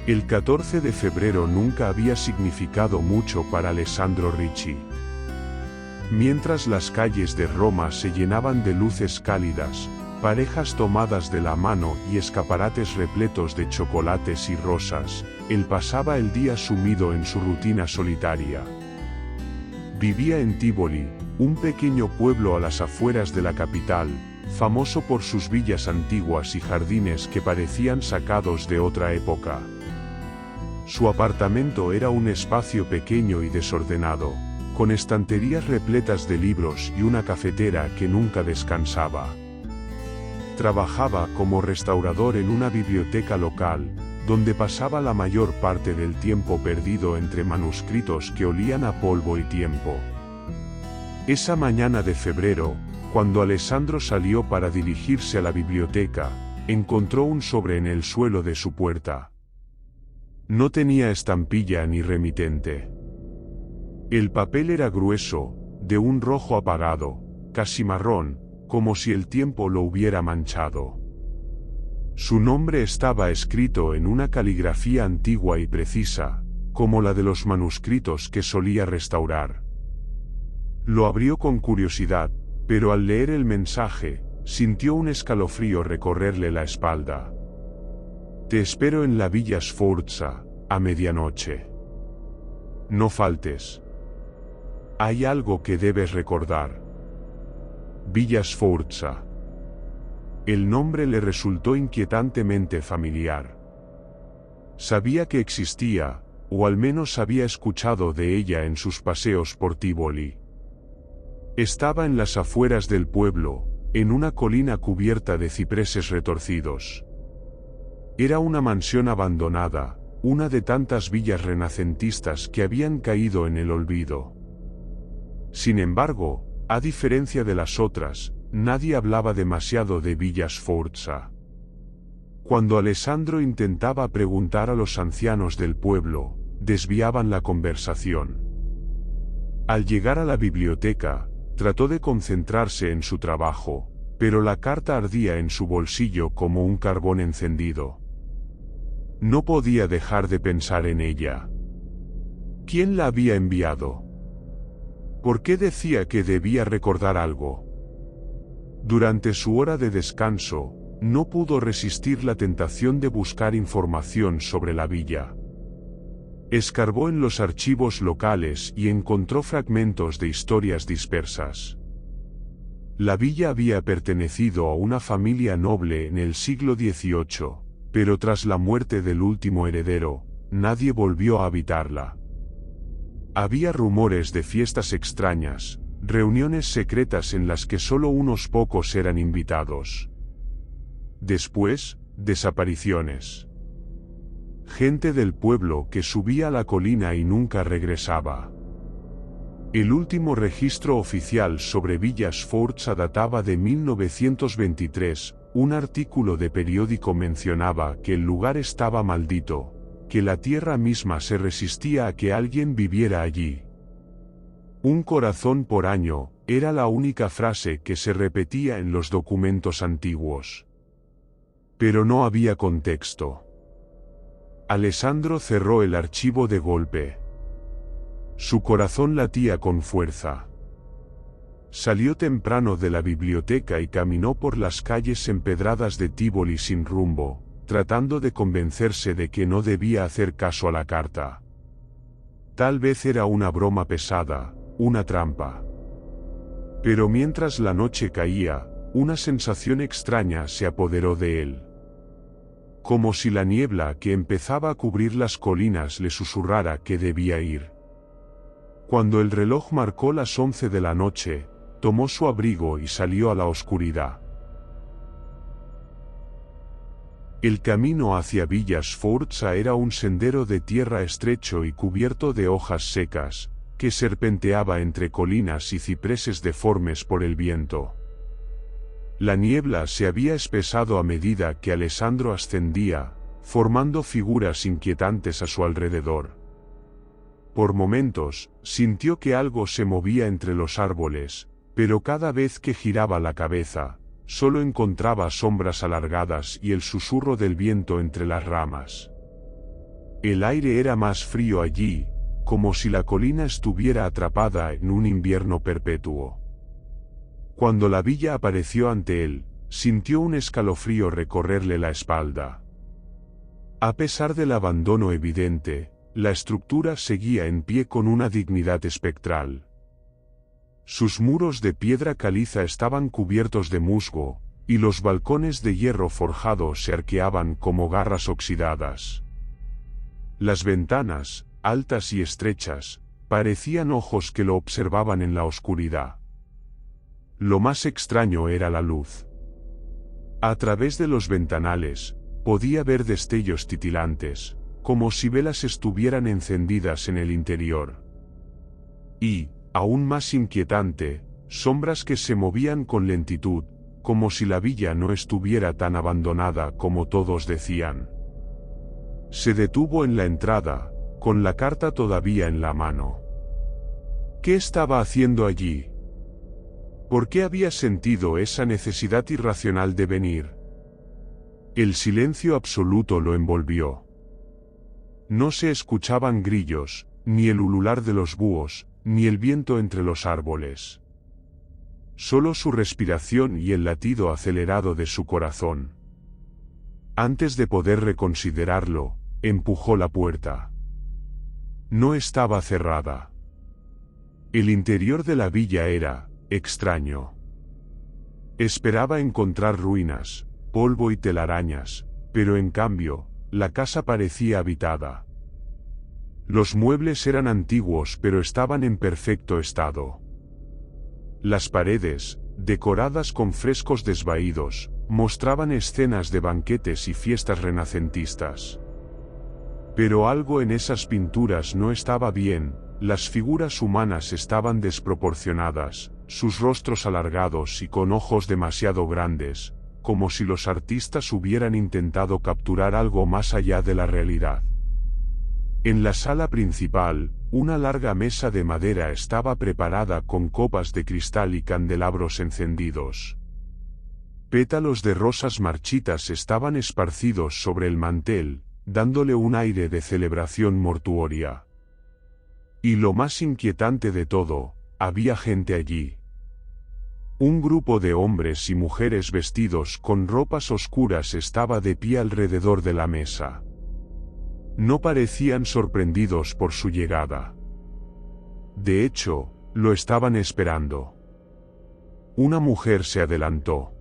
El 14 de febrero nunca había significado mucho para Alessandro Ricci. Mientras las calles de Roma se llenaban de luces cálidas, parejas tomadas de la mano y escaparates repletos de chocolates y rosas, él pasaba el día sumido en su rutina solitaria. Vivía en Tivoli, un pequeño pueblo a las afueras de la capital, famoso por sus villas antiguas y jardines que parecían sacados de otra época. Su apartamento era un espacio pequeño y desordenado, con estanterías repletas de libros y una cafetera que nunca descansaba. Trabajaba como restaurador en una biblioteca local, donde pasaba la mayor parte del tiempo perdido entre manuscritos que olían a polvo y tiempo. Esa mañana de febrero, cuando Alessandro salió para dirigirse a la biblioteca, encontró un sobre en el suelo de su puerta. No tenía estampilla ni remitente. El papel era grueso, de un rojo apagado, casi marrón, como si el tiempo lo hubiera manchado. Su nombre estaba escrito en una caligrafía antigua y precisa, como la de los manuscritos que solía restaurar. Lo abrió con curiosidad, pero al leer el mensaje, sintió un escalofrío recorrerle la espalda. Te espero en la Villa Sforza, a medianoche. No faltes. Hay algo que debes recordar. Villa Sforza. El nombre le resultó inquietantemente familiar. Sabía que existía, o al menos había escuchado de ella en sus paseos por Tivoli. Estaba en las afueras del pueblo, en una colina cubierta de cipreses retorcidos. Era una mansión abandonada, una de tantas villas renacentistas que habían caído en el olvido. Sin embargo, a diferencia de las otras, nadie hablaba demasiado de Villa Sforza. Cuando Alessandro intentaba preguntar a los ancianos del pueblo, desviaban la conversación. Al llegar a la biblioteca, trató de concentrarse en su trabajo, pero la carta ardía en su bolsillo como un carbón encendido. No podía dejar de pensar en ella. ¿Quién la había enviado? ¿Por qué decía que debía recordar algo? Durante su hora de descanso, no pudo resistir la tentación de buscar información sobre la villa. Escarbó en los archivos locales y encontró fragmentos de historias dispersas. La villa había pertenecido a una familia noble en el siglo XVIII, pero tras la muerte del último heredero, nadie volvió a habitarla. Había rumores de fiestas extrañas, reuniones secretas en las que solo unos pocos eran invitados. Después, desapariciones. Gente del pueblo que subía a la colina y nunca regresaba. El último registro oficial sobre Villa Sforza databa de 1923, un artículo de periódico mencionaba que el lugar estaba maldito, que la tierra misma se resistía a que alguien viviera allí. Un corazón por año, era la única frase que se repetía en los documentos antiguos. Pero no había contexto. Alessandro cerró el archivo de golpe. Su corazón latía con fuerza. Salió temprano de la biblioteca y caminó por las calles empedradas de Tivoli sin rumbo, tratando de convencerse de que no debía hacer caso a la carta. Tal vez era una broma pesada, una trampa. Pero mientras la noche caía, una sensación extraña se apoderó de él. Como si la niebla que empezaba a cubrir las colinas le susurrara que debía ir. Cuando el reloj marcó las 11 de la noche, tomó su abrigo y salió a la oscuridad. El camino hacia Villa Sforza era un sendero de tierra estrecho y cubierto de hojas secas, que serpenteaba entre colinas y cipreses deformes por el viento. La niebla se había espesado a medida que Alessandro ascendía, formando figuras inquietantes a su alrededor. Por momentos, sintió que algo se movía entre los árboles, pero cada vez que giraba la cabeza, solo encontraba sombras alargadas y el susurro del viento entre las ramas. El aire era más frío allí, como si la colina estuviera atrapada en un invierno perpetuo. Cuando la villa apareció ante él, sintió un escalofrío recorrerle la espalda. A pesar del abandono evidente, la estructura seguía en pie con una dignidad espectral. Sus muros de piedra caliza estaban cubiertos de musgo, y los balcones de hierro forjado se arqueaban como garras oxidadas. Las ventanas, altas y estrechas, parecían ojos que lo observaban en la oscuridad. Lo más extraño era la luz. A través de los ventanales, podía ver destellos titilantes, como si velas estuvieran encendidas en el interior. Y, aún más inquietante, sombras que se movían con lentitud, como si la villa no estuviera tan abandonada como todos decían. Se detuvo en la entrada, con la carta todavía en la mano. ¿Qué estaba haciendo allí? ¿Por qué había sentido esa necesidad irracional de venir? El silencio absoluto lo envolvió. No se escuchaban grillos, ni el ulular de los búhos, ni el viento entre los árboles. Solo su respiración y el latido acelerado de su corazón. Antes de poder reconsiderarlo, empujó la puerta. No estaba cerrada. El interior de la villa era extraño. Esperaba encontrar ruinas, polvo y telarañas, pero en cambio, la casa parecía habitada. Los muebles eran antiguos pero estaban en perfecto estado. Las paredes, decoradas con frescos desvaídos, mostraban escenas de banquetes y fiestas renacentistas. Pero algo en esas pinturas no estaba bien, las figuras humanas estaban desproporcionadas, sus rostros alargados y con ojos demasiado grandes, como si los artistas hubieran intentado capturar algo más allá de la realidad. En la sala principal, una larga mesa de madera estaba preparada con copas de cristal y candelabros encendidos. Pétalos de rosas marchitas estaban esparcidos sobre el mantel, dándole un aire de celebración mortuoria. Y lo más inquietante de todo, había gente allí. Un grupo de hombres y mujeres vestidos con ropas oscuras estaba de pie alrededor de la mesa. No parecían sorprendidos por su llegada. De hecho, lo estaban esperando. Una mujer se adelantó.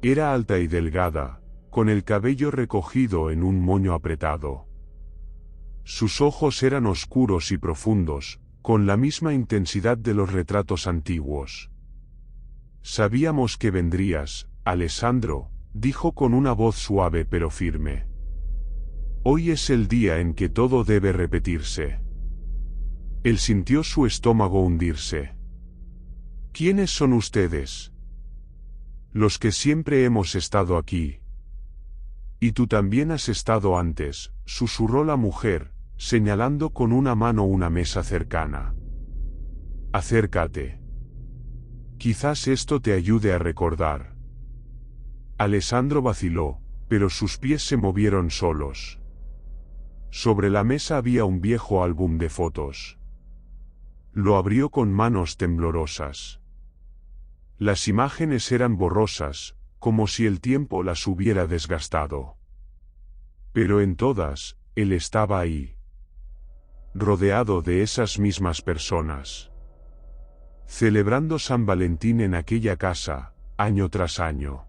Era alta y delgada, con el cabello recogido en un moño apretado. Sus ojos eran oscuros y profundos, con la misma intensidad de los retratos antiguos. Sabíamos que vendrías, Alessandro, dijo con una voz suave pero firme. Hoy es el día en que todo debe repetirse. Él sintió su estómago hundirse. ¿Quiénes son ustedes? Los que siempre hemos estado aquí. Y tú también has estado antes, susurró la mujer, señalando con una mano una mesa cercana. Acércate. Quizás esto te ayude a recordar. Alessandro vaciló, pero sus pies se movieron solos. Sobre la mesa había un viejo álbum de fotos. Lo abrió con manos temblorosas. Las imágenes eran borrosas, como si el tiempo las hubiera desgastado. Pero en todas, él estaba ahí. Rodeado de esas mismas personas. Celebrando San Valentín en aquella casa, año tras año.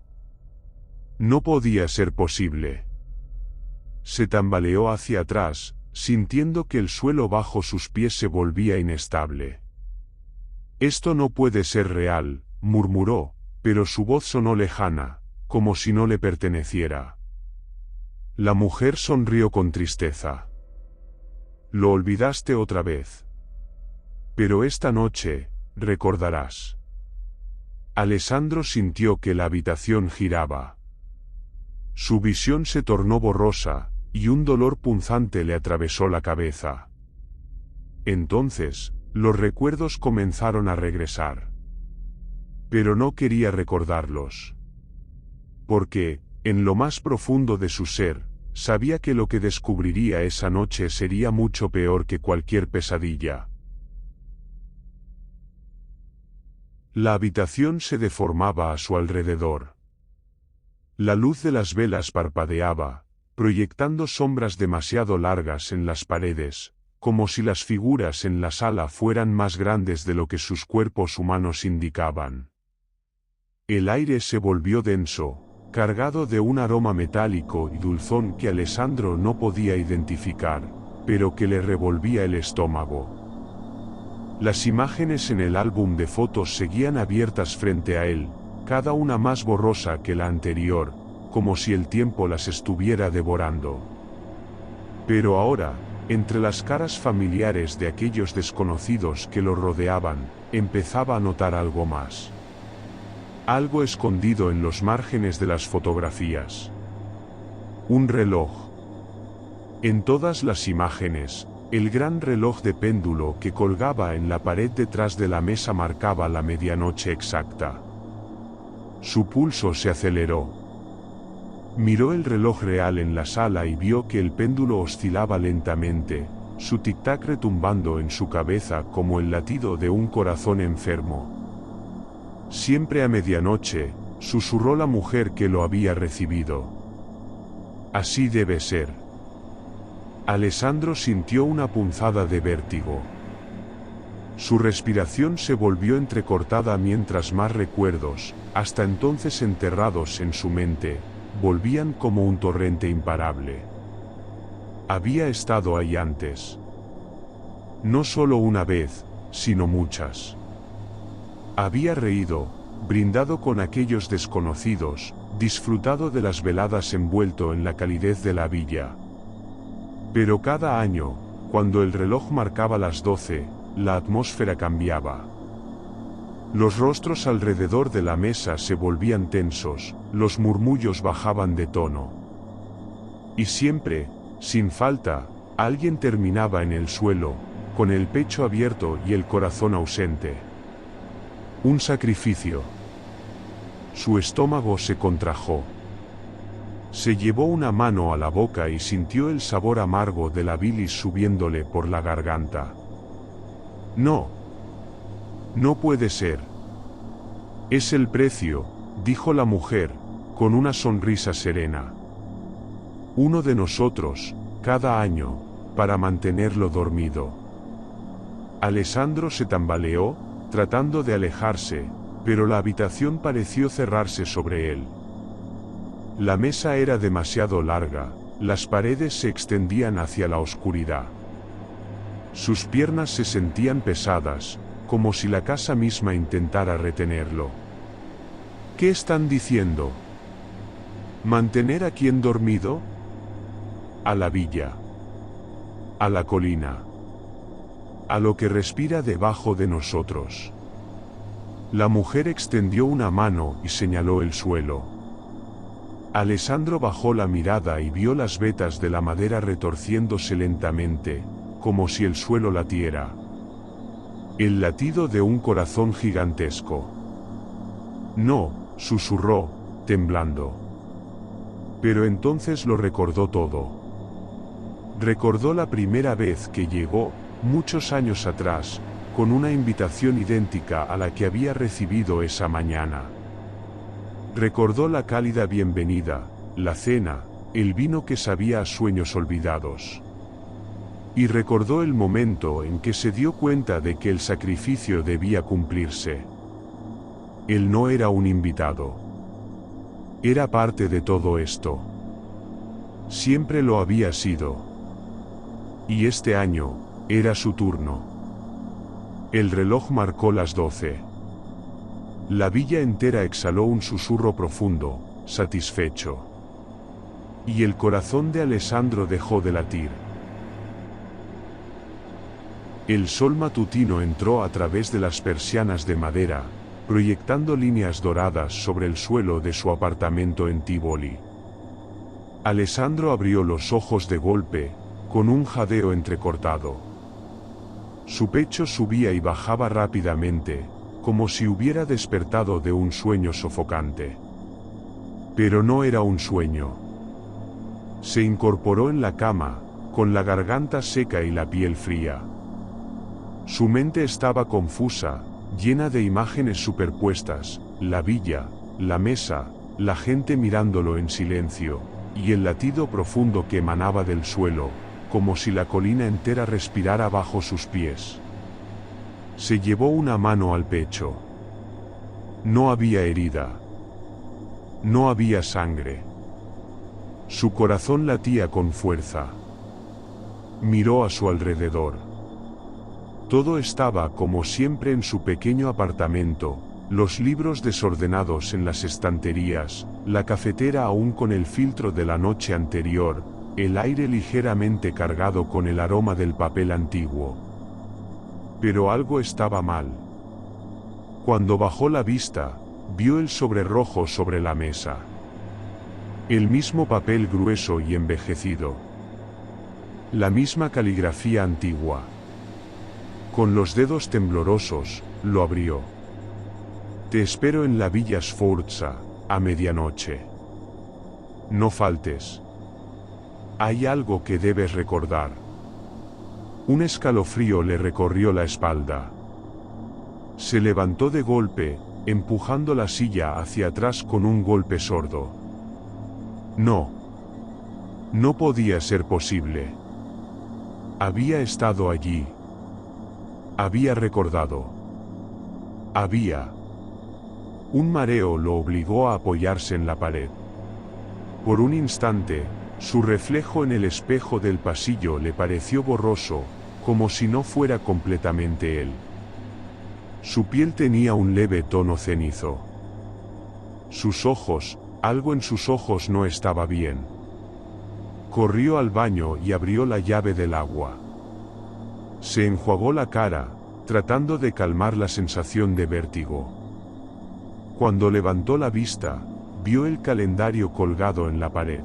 No podía ser posible. Se tambaleó hacia atrás, sintiendo que el suelo bajo sus pies se volvía inestable. Esto no puede ser real, murmuró, pero su voz sonó lejana, como si no le perteneciera. La mujer sonrió con tristeza. Lo olvidaste otra vez. Pero esta noche, recordarás. Alessandro sintió que la habitación giraba. Su visión se tornó borrosa, y un dolor punzante le atravesó la cabeza. Entonces, los recuerdos comenzaron a regresar. Pero no quería recordarlos. Porque, en lo más profundo de su ser, sabía que lo que descubriría esa noche sería mucho peor que cualquier pesadilla. La habitación se deformaba a su alrededor. La luz de las velas parpadeaba, proyectando sombras demasiado largas en las paredes, como si las figuras en la sala fueran más grandes de lo que sus cuerpos humanos indicaban. El aire se volvió denso, cargado de un aroma metálico y dulzón que Alessandro no podía identificar, pero que le revolvía el estómago. Las imágenes en el álbum de fotos seguían abiertas frente a él, cada una más borrosa que la anterior, como si el tiempo las estuviera devorando. Pero ahora, entre las caras familiares de aquellos desconocidos que lo rodeaban, empezaba a notar algo más. Algo escondido en los márgenes de las fotografías. Un reloj. En todas las imágenes, el gran reloj de péndulo que colgaba en la pared detrás de la mesa marcaba la medianoche exacta. Su pulso se aceleró. Miró el reloj real en la sala y vio que el péndulo oscilaba lentamente, su tic-tac retumbando en su cabeza como el latido de un corazón enfermo. Siempre a medianoche, susurró la mujer que lo había recibido. Así debe ser. Alessandro sintió una punzada de vértigo. Su respiración se volvió entrecortada mientras más recuerdos, hasta entonces enterrados en su mente, volvían como un torrente imparable. Había estado ahí antes. No solo una vez, sino muchas. Había reído, brindado con aquellos desconocidos, disfrutado de las veladas envuelto en la calidez de la villa. Pero cada año, cuando el reloj marcaba las 12, la atmósfera cambiaba. Los rostros alrededor de la mesa se volvían tensos, los murmullos bajaban de tono. Y siempre, sin falta, alguien terminaba en el suelo, con el pecho abierto y el corazón ausente. Un sacrificio. Su estómago se contrajo. Se llevó una mano a la boca y sintió el sabor amargo de la bilis subiéndole por la garganta. No. No puede ser. Es el precio, dijo la mujer, con una sonrisa serena. Uno de nosotros, cada año, para mantenerlo dormido. Alessandro se tambaleó, tratando de alejarse, pero la habitación pareció cerrarse sobre él. La mesa era demasiado larga, las paredes se extendían hacia la oscuridad. Sus piernas se sentían pesadas, como si la casa misma intentara retenerlo. ¿Qué están diciendo? ¿Mantener a quién dormido? A la villa. A la colina. A lo que respira debajo de nosotros. La mujer extendió una mano y señaló el suelo. Alessandro bajó la mirada y vio las vetas de la madera retorciéndose lentamente, como si el suelo latiera. El latido de un corazón gigantesco. No, susurró, temblando. Pero entonces lo recordó todo. Recordó la primera vez que llegó, muchos años atrás, con una invitación idéntica a la que había recibido esa mañana. Recordó la cálida bienvenida, la cena, el vino que sabía a sueños olvidados. Y recordó el momento en que se dio cuenta de que el sacrificio debía cumplirse. Él no era un invitado. Era parte de todo esto. Siempre lo había sido. Y este año, era su turno. El reloj marcó las 12. La villa entera exhaló un susurro profundo, satisfecho. Y el corazón de Alessandro dejó de latir. El sol matutino entró a través de las persianas de madera, proyectando líneas doradas sobre el suelo de su apartamento en Tivoli. Alessandro abrió los ojos de golpe, con un jadeo entrecortado. Su pecho subía y bajaba rápidamente, como si hubiera despertado de un sueño sofocante. Pero no era un sueño. Se incorporó en la cama, con la garganta seca y la piel fría. Su mente estaba confusa, llena de imágenes superpuestas, la villa, la mesa, la gente mirándolo en silencio, y el latido profundo que emanaba del suelo, como si la colina entera respirara bajo sus pies. Se llevó una mano al pecho. No había herida. No había sangre. Su corazón latía con fuerza. Miró a su alrededor. Todo estaba como siempre en su pequeño apartamento, los libros desordenados en las estanterías, la cafetera aún con el filtro de la noche anterior, el aire ligeramente cargado con el aroma del papel antiguo. Pero algo estaba mal. Cuando bajó la vista, vio el sobre rojo sobre la mesa. El mismo papel grueso y envejecido. La misma caligrafía antigua. Con los dedos temblorosos, lo abrió. Te espero en la Villa Sforza, a medianoche. No faltes. Hay algo que debes recordar. Un escalofrío le recorrió la espalda. Se levantó de golpe, empujando la silla hacia atrás con un golpe sordo. No. No podía ser posible. Había estado allí. Había recordado. Había. Un mareo lo obligó a apoyarse en la pared. Por un instante, su reflejo en el espejo del pasillo le pareció borroso, como si no fuera completamente él. Su piel tenía un leve tono cenizo. Sus ojos, algo en sus ojos no estaba bien. Corrió al baño y abrió la llave del agua. Se enjuagó la cara, tratando de calmar la sensación de vértigo. Cuando levantó la vista, vio el calendario colgado en la pared.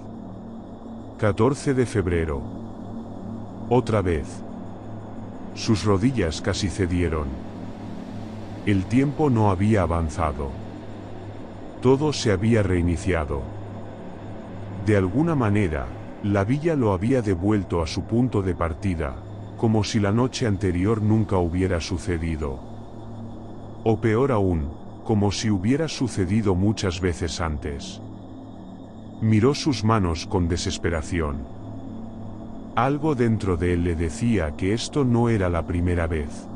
14 de febrero. Otra vez. Sus rodillas casi cedieron. El tiempo no había avanzado. Todo se había reiniciado. De alguna manera, la villa lo había devuelto a su punto de partida, como si la noche anterior nunca hubiera sucedido. O peor aún, como si hubiera sucedido muchas veces antes. Miró sus manos con desesperación. Algo dentro de él le decía que esto no era la primera vez.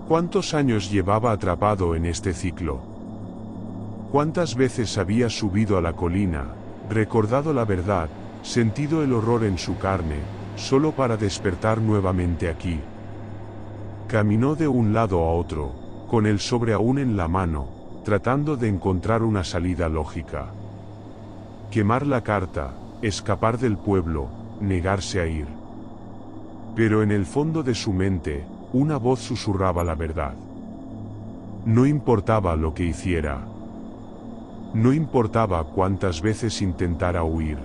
¿Cuántos años llevaba atrapado en este ciclo? ¿Cuántas veces había subido a la colina, recordado la verdad, sentido el horror en su carne, solo para despertar nuevamente aquí? Caminó de un lado a otro, con el sobre aún en la mano, tratando de encontrar una salida lógica. Quemar la carta, escapar del pueblo, negarse a ir. Pero en el fondo de su mente, una voz susurraba la verdad. No importaba lo que hiciera. No importaba cuántas veces intentara huir.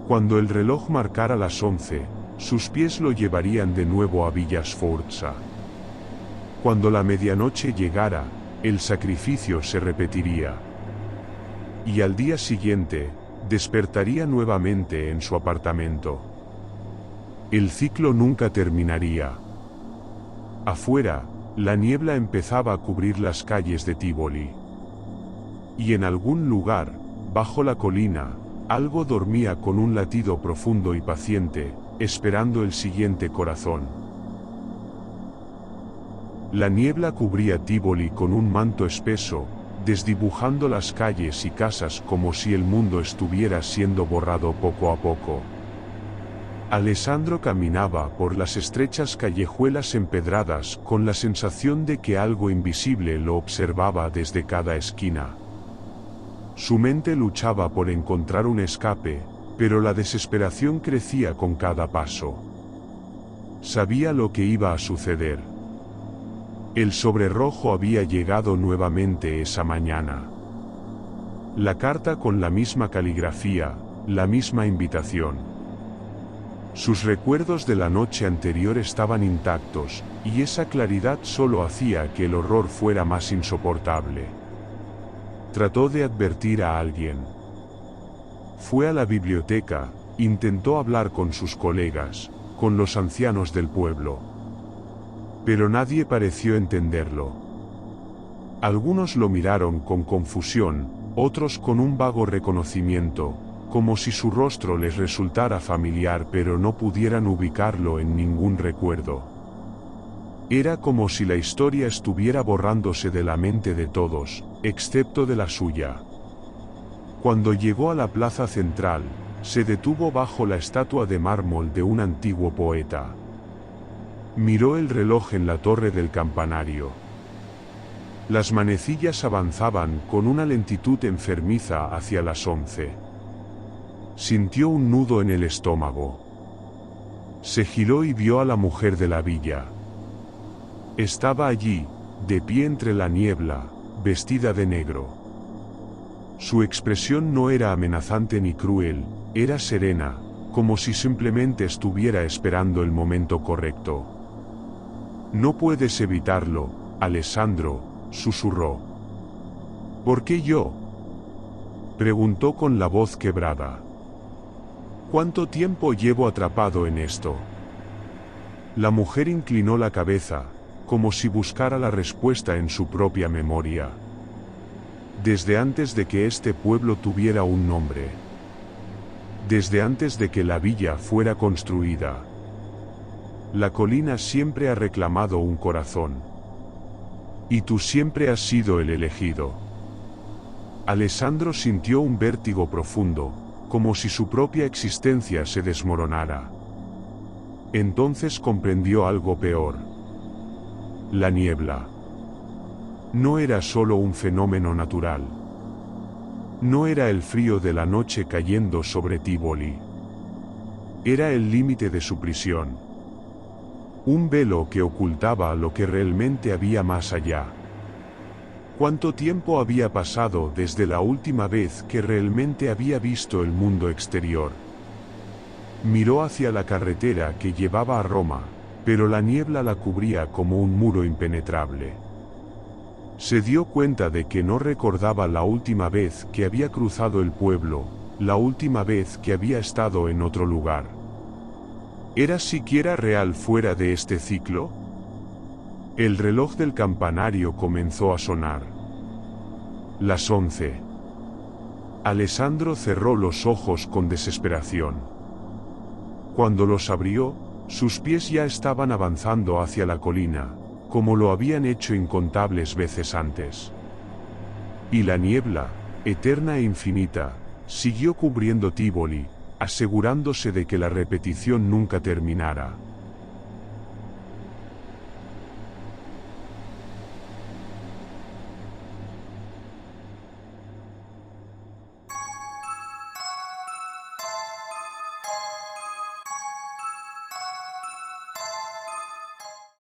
Cuando el reloj marcara las 11, sus pies lo llevarían de nuevo a Villa Sforza. Cuando la medianoche llegara, el sacrificio se repetiría. Y al día siguiente, despertaría nuevamente en su apartamento. El ciclo nunca terminaría. Afuera, la niebla empezaba a cubrir las calles de Tivoli. Y en algún lugar, bajo la colina, algo dormía con un latido profundo y paciente, esperando el siguiente corazón. La niebla cubría Tivoli con un manto espeso, desdibujando las calles y casas como si el mundo estuviera siendo borrado poco a poco. Alessandro caminaba por las estrechas callejuelas empedradas con la sensación de que algo invisible lo observaba desde cada esquina. Su mente luchaba por encontrar un escape, pero la desesperación crecía con cada paso. Sabía lo que iba a suceder. El sobre rojo había llegado nuevamente esa mañana. La carta con la misma caligrafía, la misma invitación. Sus recuerdos de la noche anterior estaban intactos, y esa claridad solo hacía que el horror fuera más insoportable. Trató de advertir a alguien. Fue a la biblioteca, intentó hablar con sus colegas, con los ancianos del pueblo. Pero nadie pareció entenderlo. Algunos lo miraron con confusión, otros con un vago reconocimiento, como si su rostro les resultara familiar pero no pudieran ubicarlo en ningún recuerdo. Era como si la historia estuviera borrándose de la mente de todos, excepto de la suya. Cuando llegó a la plaza central, se detuvo bajo la estatua de mármol de un antiguo poeta. Miró el reloj en la torre del campanario. Las manecillas avanzaban con una lentitud enfermiza hacia las 11. Sintió un nudo en el estómago. Se giró y vio a la mujer de la villa. Estaba allí, de pie entre la niebla, vestida de negro. Su expresión no era amenazante ni cruel, era serena, como si simplemente estuviera esperando el momento correcto. «No puedes evitarlo, Alessandro», susurró. «¿Por qué yo?», preguntó con la voz quebrada. «¿Cuánto tiempo llevo atrapado en esto?». La mujer inclinó la cabeza, como si buscara la respuesta en su propia memoria. «Desde antes de que este pueblo tuviera un nombre. Desde antes de que la villa fuera construida. La colina siempre ha reclamado un corazón. Y tú siempre has sido el elegido». Alessandro sintió un vértigo profundo, como si su propia existencia se desmoronara. Entonces comprendió algo peor. La niebla. No era solo un fenómeno natural. No era el frío de la noche cayendo sobre Tivoli. Era el límite de su prisión. Un velo que ocultaba lo que realmente había más allá. ¿Cuánto tiempo había pasado desde la última vez que realmente había visto el mundo exterior? Miró hacia la carretera que llevaba a Roma, pero la niebla la cubría como un muro impenetrable. Se dio cuenta de que no recordaba la última vez que había cruzado el pueblo, la última vez que había estado en otro lugar. ¿Era siquiera real fuera de este ciclo? El reloj del campanario comenzó a sonar. Las 11. Alessandro cerró los ojos con desesperación. Cuando los abrió, sus pies ya estaban avanzando hacia la colina, como lo habían hecho incontables veces antes. Y la niebla, eterna e infinita, siguió cubriendo Tivoli, asegurándose de que la repetición nunca terminara.